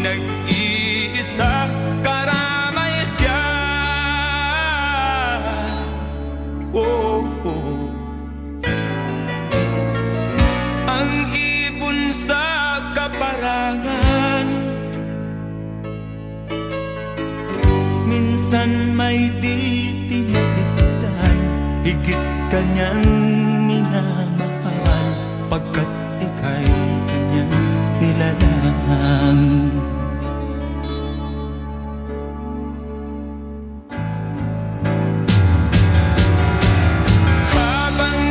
nag-iisa, karamay siya. Oh, oh. Ang ibon sa kaparangan, minsan may di tinitipdan, higit kanyang minamahal, pagkat ika'y kanyang nilalang.